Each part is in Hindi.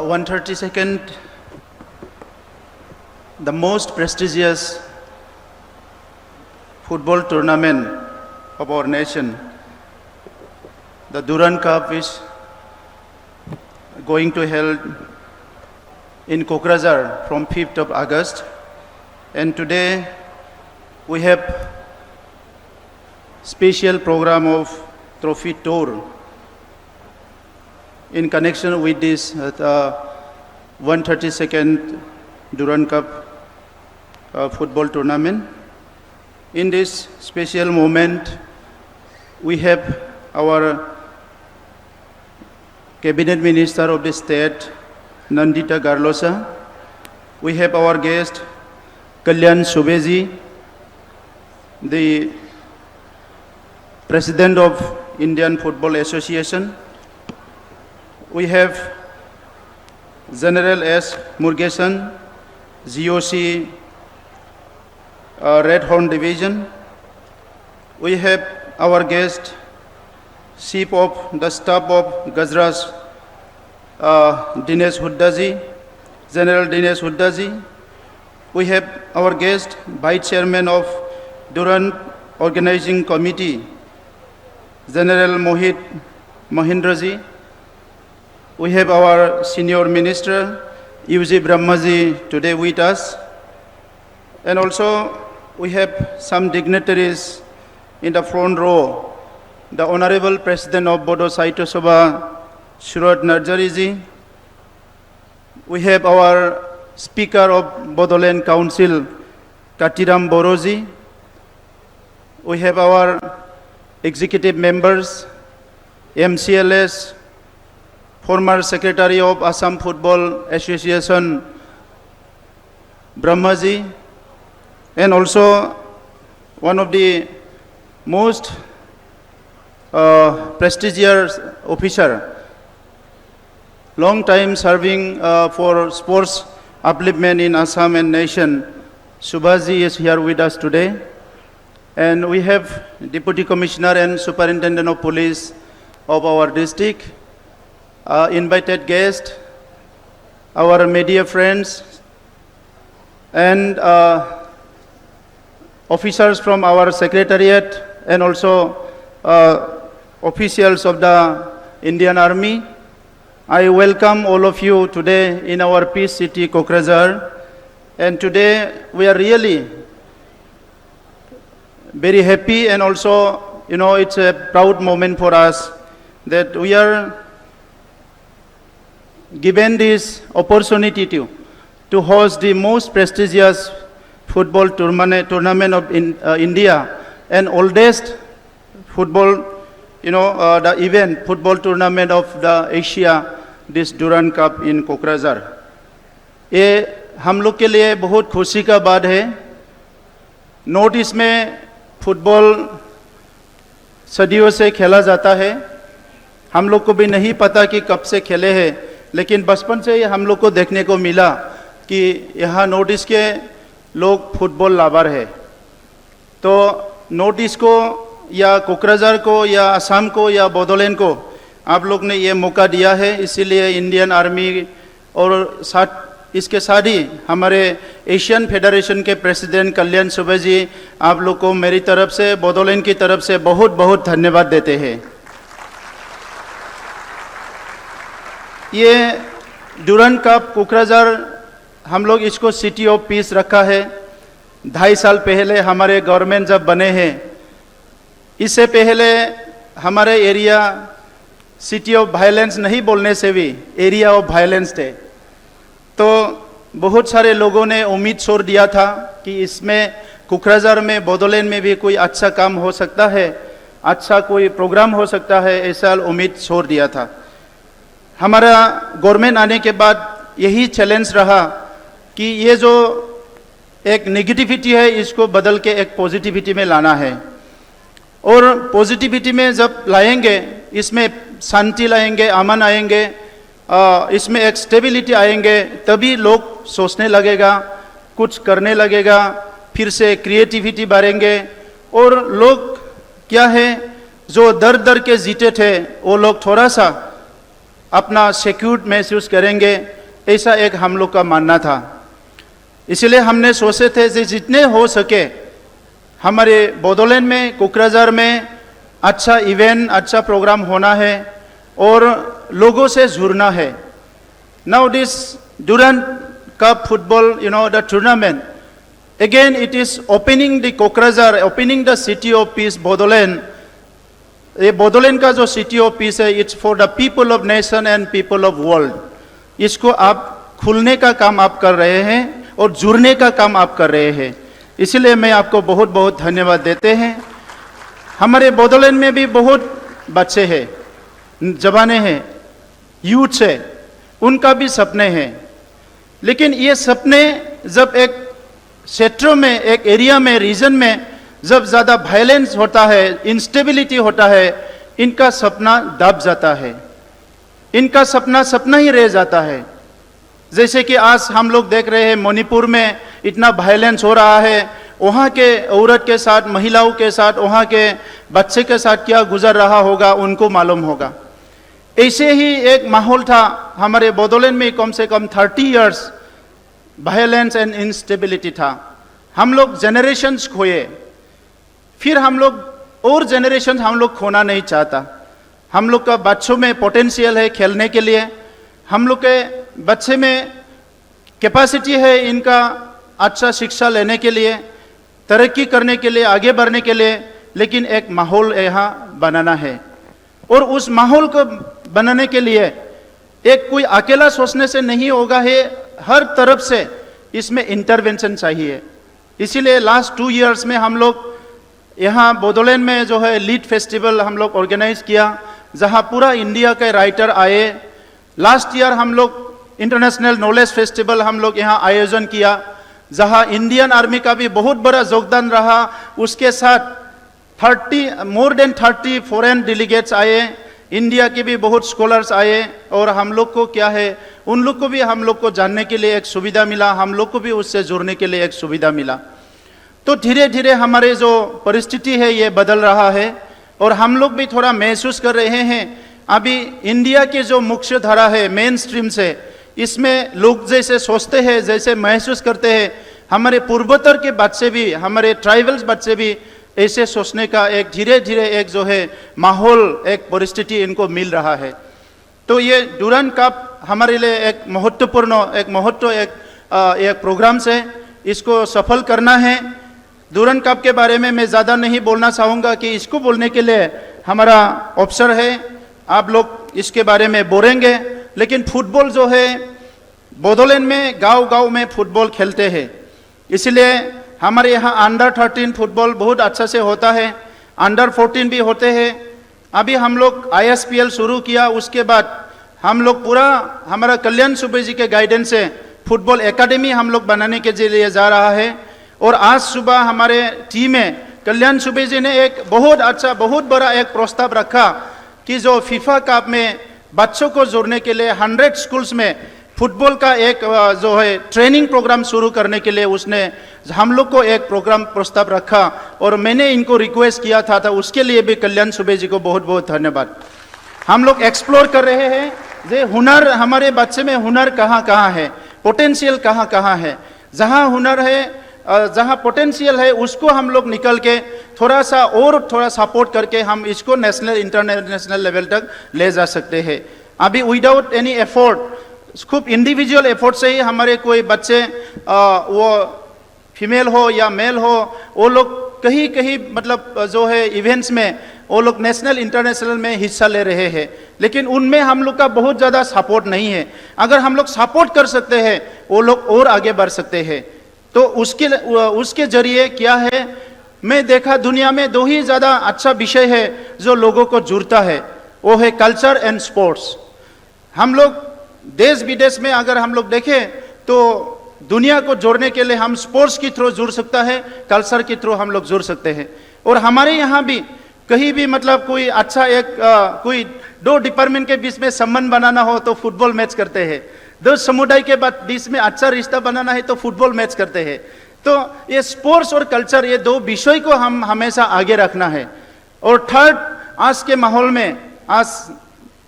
132nd, the most prestigious football tournament of our nation, the Durand Cup, is going to held in Kokrajhar from 5th of August. And today we have special program of trophy tour in connection with this 132nd Durand Cup football tournament. In this special moment, we have our Cabinet Minister of the State, Nandita Garlosa. We have our guest, Kalyan Subbeji, the President of Indian Football Association. We have General S. Murugesan, GOC Red Horn Division. We have our guest, Chief of the Staff of Gajraj, Dinesh Huddaji, General Dinesh Huddaji. We have our guest, Vice Chairman of Durand Organizing Committee, General Mohit Mahindraji. We have our Senior Minister, UG Brahmaji, today with us. And also we have some dignitaries in the front row. The Honorable President of Bodo Sahitya Sabha, Surat Narjariji. We have our Speaker of Bodoland Council, Katiram Boroji. We have our executive members, MCLS, former Secretary of Assam Football Association, Brahmaji, and also one of the most prestigious officer, long time serving for sports upliftment in Assam and nation. Subhaji is here with us today. And we have Deputy Commissioner and Superintendent of Police of our district, invited guests, our media friends, and officers from our secretariat, and also officials of the Indian Army. I welcome all of you today in our peace city, Kokrajhar. And today we are really very happy, and also, it's a proud moment for us that we are given this opportunity to host the most prestigious football tournament of India, and oldest football, the event, football tournament of the Asia, this Durand Cup in Kokrajhar. ये हम लोग के लिए बहुत खुशी का बात है। नॉर्थ ईस्ट में फुटबॉल सदियों से खेला जाता है। हम लोग को भी नहीं पता कि कब से खेले हैं, लेकिन बचपन से ही हम लोग को देखने को मिला कि यहाँ नॉर्थ ईस्ट के लोग फुटबॉल लवर है। तो नॉर्थ ईस्ट को या कोकराझार को या असम को या बोडोलैंड को आप लोग ने ये मौका दिया है, इसीलिए इंडियन आर्मी और इसके साथ ही हमारे एशियन फेडरेशन के प्रेसिडेंट कल्याण सुब्बे जी, आप लोग को मेरी तरफ से, बोडोलैंड की तरफ से बहुत बहुत धन्यवाद देते हैं। ये डुरंड कप कोकराझार हम लोग इसको सिटी ऑफ पीस रखा है। 2.5 साल पहले हमारे गवर्नमेंट जब बने हैं, इससे पहले हमारे एरिया सिटी ऑफ वायलेंस नहीं बोलने से भी एरिया ऑफ वायलेंस थे। तो बहुत सारे लोगों ने उम्मीद छोड़ दिया था कि इसमें कोकराझार में, बोडोलैंड में भी कोई अच्छा काम हो सकता है, अच्छा कोई प्रोग्राम हो सकता है, ऐसा उम्मीद छोड़ दिया था। हमारा गवर्नमेंट आने के बाद यही चैलेंज रहा कि ये जो एक नेगेटिविटी है इसको बदल के एक पॉजिटिविटी में लाना है, और पॉजिटिविटी में जब लाएंगे इसमें शांति लाएंगे, अमन आएंगे, इसमें एक स्टेबिलिटी आएंगे, तभी लोग सोचने लगेगा, कुछ करने लगेगा, फिर से क्रिएटिविटी बढ़ेंगे। और लोग क्या है जो दर दर के जीते थे वो लोग थोड़ा सा अपना सिक्योर्ड महसूस करेंगे, ऐसा एक हम लोग का मानना था। इसलिए हमने सोचे थे कि जितने हो सके हमारे बोडोलैंड में, कोकराझार में अच्छा इवेंट, अच्छा प्रोग्राम होना है और लोगों से जुड़ना है। Now this Durand cup football, the tournament, again it is opening the Kokrajhar, opening the city of peace Bodoland. ये बोडोलैंड का जो सिटी ऑफ पीस है, it's for the people of nation and people of world. इसको आप खुलने का काम आप कर रहे हैं और जुड़ने का काम आप कर रहे हैं, इसलिए मैं आपको बहुत बहुत धन्यवाद देते हैं। हमारे बोडोलैंड में भी बहुत बच्चे हैं, जवाने हैं, यूथ्स है, उनका भी सपने हैं, लेकिन ये सपने जब एक क्षेत्रों में, एक एरिया में, रीजन में जब ज़्यादा वायलेंस होता है, इंस्टेबिलिटी होता है, इनका सपना दब जाता है, इनका सपना सपना ही रह जाता है। जैसे कि आज हम लोग देख रहे हैं मणिपुर में इतना वायलेंस हो रहा है, वहाँ के औरत के साथ, महिलाओं के साथ, वहाँ के बच्चे के साथ क्या गुजर रहा होगा उनको मालूम होगा। ऐसे ही एक माहौल था हमारे बोडोलैंड में, कम से कम 30 इयर्स वायलेंस एंड इंस्टेबिलिटी था। हम लोग जनरेशन्स खोए, फिर हम लोग और जनरेशन हम लोग खोना नहीं चाहता। हम लोग का बच्चों में पोटेंशियल है खेलने के लिए, हम लोग के बच्चे में कैपेसिटी है इनका अच्छा शिक्षा लेने के लिए, तरक्की करने के लिए, आगे बढ़ने के लिए, लेकिन एक माहौल यहाँ बनाना है। और उस माहौल को बनाने के लिए एक कोई अकेला सोचने से नहीं होगा, है हर तरफ से इसमें इंटरवेंशन चाहिए। इसीलिए लास्ट 2 इयर्स में हम लोग यहाँ बोडोलैंड में जो है लीड फेस्टिवल हम लोग ऑर्गेनाइज किया, जहाँ पूरा इंडिया के राइटर आए। लास्ट ईयर हम लोग इंटरनेशनल नॉलेज फेस्टिवल हम लोग यहाँ आयोजन किया, जहाँ इंडियन आर्मी का भी बहुत बड़ा योगदान रहा। उसके साथ मोर देन 30 फॉरेन डेलीगेट्स आए, इंडिया के भी बहुत स्कॉलर्स आए, और हम लोग को क्या है, उन लोग को भी हम लोग को जानने के लिए एक सुविधा मिला, हम लोग को भी उससे जुड़ने के लिए एक सुविधा मिला। तो धीरे धीरे हमारे जो परिस्थिति है ये बदल रहा है, और हम लोग भी थोड़ा महसूस कर रहे हैं अभी इंडिया के जो मुख्य धारा है, मेन स्ट्रीम से, इसमें लोग जैसे सोचते हैं, जैसे महसूस करते हैं, हमारे पूर्वोत्तर के बच्चे भी, हमारे ट्राइबल्स बच्चे भी ऐसे सोचने का एक धीरे धीरे एक जो है माहौल, एक परिस्थिति इनको मिल रहा है। तो ये डुरंट कप हमारे लिए एक महत्वपूर्ण एक प्रोग्राम से इसको सफल करना है। डुरंट कप के बारे में मैं ज़्यादा नहीं बोलना चाहूँगा कि इसको बोलने के लिए हमारा अवसर है, आप लोग इसके बारे में बोलेंगे। लेकिन फुटबॉल जो है बोडोलैंड में गांव-गांव में फुटबॉल खेलते हैं, इसलिए हमारे यहाँ अंडर 13 फुटबॉल बहुत अच्छा से होता है, अंडर 14 भी होते हैं। अभी हम लोग ISPL शुरू किया, उसके बाद हम लोग पूरा हमारा कल्याण सुबे जी के गाइडेंस से फुटबॉल एकेडमी हम लोग बनाने के लिए जा रहा है। और आज सुबह हमारे टीम में कल्याण सुबे जी ने एक बहुत अच्छा, बहुत बड़ा एक प्रस्ताव रखा कि जो फीफा कप में बच्चों को जोड़ने के लिए 100 स्कूल्स में फुटबॉल का एक जो है ट्रेनिंग प्रोग्राम शुरू करने के लिए उसने हम लोग को एक प्रोग्राम प्रस्ताव रखा, और मैंने इनको रिक्वेस्ट किया था, तो उसके लिए भी कल्याण सुबे जी को बहुत बहुत धन्यवाद। हम लोग एक्सप्लोर कर रहे हैं जे हुनर, हमारे बच्चे में हुनर कहाँ कहाँ है, पोटेंशियल कहाँ कहाँ है, जहाँ हुनर है, जहाँ पोटेंशियल है, उसको हम लोग निकल के थोड़ा सा और थोड़ा सपोर्ट करके हम इसको नेशनल इंटरनेशनल लेवल तक ले जा सकते हैं। अभी विदाउट एनी एफर्ट, खूब इंडिविजुअल एफर्ट से ही हमारे कोई बच्चे, वो फीमेल हो या मेल हो, वो लोग कहीं कहीं मतलब जो है इवेंट्स में वो लोग नेशनल इंटरनेशनल में हिस्सा ले रहे हैं, लेकिन उनमें हम लोग का बहुत ज़्यादा सपोर्ट नहीं है। अगर हम लोग सपोर्ट कर सकते हैं, वो लोग और आगे बढ़ सकते हैं। तो उसके जरिए क्या है, मैं देखा दुनिया में 2 ही ज़्यादा अच्छा विषय है जो लोगों को जुड़ता है, वो है कल्चर एंड स्पोर्ट्स। हम लोग देश विदेश में अगर हम लोग देखें तो दुनिया को जोड़ने के लिए हम स्पोर्ट्स के थ्रू जुड़ सकता है, कल्चर के थ्रू हम लोग जुड़ सकते हैं। और हमारे यहाँ भी कहीं भी मतलब कोई अच्छा कोई 2 डिपार्टमेंट के बीच में संबंध बनाना हो तो फुटबॉल मैच करते हैं, 2 समुदाय के बीच में अच्छा रिश्ता बनाना है तो फुटबॉल मैच करते हैं। तो ये स्पोर्ट्स और कल्चर, ये 2 विषय को हम हमेशा आगे रखना है। और थर्ड, आज के माहौल में आज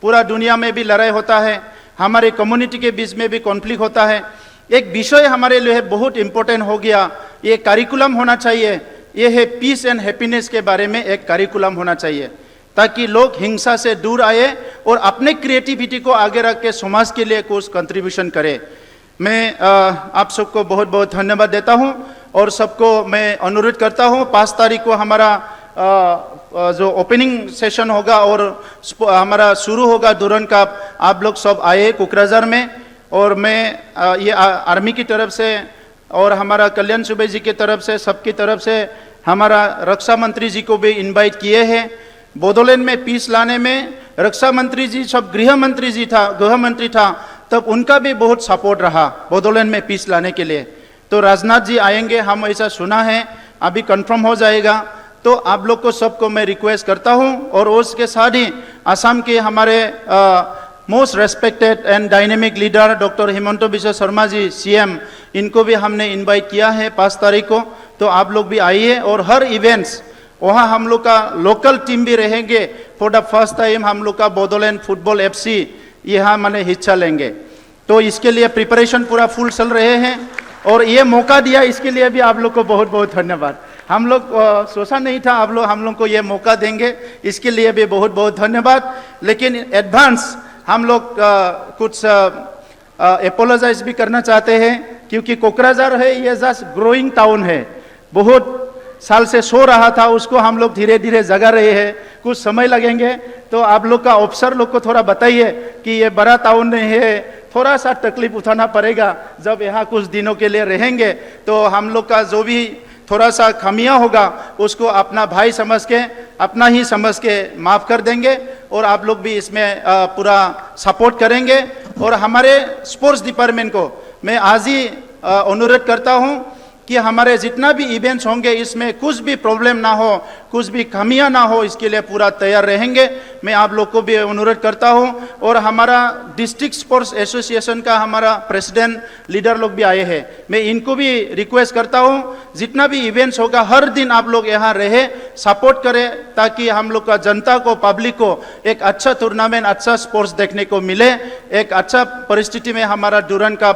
पूरा दुनिया में भी लड़ाई होता है, हमारे कम्युनिटी के बीच में भी कॉन्फ्लिक्ट होता है। एक विषय हमारे लिए बहुत इंपॉर्टेंट हो गया, ये करिकुलम होना चाहिए, ये है पीस एंड हैप्पीनेस के बारे में एक करिकुलम होना चाहिए, ताकि लोग हिंसा से दूर आए और अपने क्रिएटिविटी को आगे रख के समाज के लिए कुछ कंट्रीब्यूशन करें। मैं आप सबको बहुत बहुत धन्यवाद देता हूं और सबको मैं अनुरोध करता हूं 5 तारीख को हमारा जो ओपनिंग सेशन होगा और हमारा शुरू होगा दुरन कप, आप लोग सब आए कोकराझार में। और मैं ये आर्मी की तरफ से और हमारा कल्याण सुबे जी की तरफ से, सबकी तरफ से हमारा रक्षा मंत्री जी को भी इनवाइट किए हैं। बोडोलैंड में पीस लाने में रक्षा मंत्री जी सब गृह मंत्री था, तब उनका भी बहुत सपोर्ट रहा बोडोलैंड में पीस लाने के लिए। तो राजनाथ जी आएंगे, हम ऐसा सुना है, अभी कंफर्म हो जाएगा। तो आप लोग को सबको मैं रिक्वेस्ट करता हूं और उसके साथ ही असम के हमारे most respected and dynamic leader doctor Himanta Biswa Sarma ji CM, इनको भी हमने इनवाइट किया है 5 तारीख को। तो आप लोग भी आइए और हर इवेंट्स वहाँ हम लोग का लोकल टीम भी रहेंगे। फॉर द फर्स्ट टाइम हम लोग का बोडोलैंड फुटबॉल FC यहाँ मैंने हिस्सा लेंगे। तो इसके लिए प्रिपरेशन पूरा फुल चल रहे हैं और ये मौका दिया, इसके लिए भी आप लोग को बहुत बहुत धन्यवाद। हम लोग सोचा नहीं था आप लोग हम लोग को ये मौका देंगे, इसके लिए भी बहुत बहुत धन्यवाद। लेकिन एडवांस हम लोग कुछ एपोलोजाइज भी करना चाहते हैं, क्योंकि कोकराझार है ये जस्ट ग्रोइंग टाउन है, बहुत साल से सो रहा था, उसको हम लोग धीरे धीरे जगा रहे हैं, कुछ समय लगेंगे। तो आप लोग का ऑफिसर लोग को थोड़ा बताइए कि ये बड़ा टाउन नहीं है, थोड़ा सा तकलीफ उठाना पड़ेगा। जब यहाँ कुछ दिनों के लिए रहेंगे तो हम लोग का जो भी थोड़ा सा खामियां होगा उसको अपना भाई समझ के, अपना ही समझ के माफ़ कर देंगे और आप लोग भी इसमें पूरा सपोर्ट करेंगे। और हमारे स्पोर्ट्स डिपार्टमेंट को मैं आज ही अनुरोध करता हूं कि हमारे जितना भी इवेंट्स होंगे इसमें कुछ भी प्रॉब्लम ना हो, कुछ भी खामियां ना हो, इसके लिए पूरा तैयार रहेंगे। मैं आप लोग को भी अनुरोध करता हूं। और हमारा डिस्ट्रिक्ट स्पोर्ट्स एसोसिएशन का हमारा प्रेसिडेंट लीडर लोग भी आए हैं, मैं इनको भी रिक्वेस्ट करता हूं जितना भी इवेंट्स होगा हर दिन आप लोग यहाँ रहे, सपोर्ट करें, ताकि हम लोग का जनता को, पब्लिक को एक अच्छा टूर्नामेंट, अच्छा स्पोर्ट्स देखने को मिले। एक अच्छा परिस्थिति में हमारा डुरन का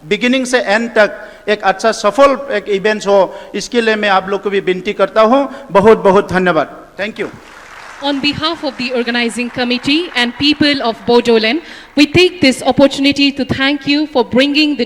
बिगिनिंग से एंड तक एक अच्छा सफल एक इवेंट हो, इसके लिए मैं आप लोग को भी विनती करता हूं। बहुत बहुत धन्यवाद। Thank you. On behalf of the organizing committee and people of Bodoland, we take this opportunity to thank you for bringing the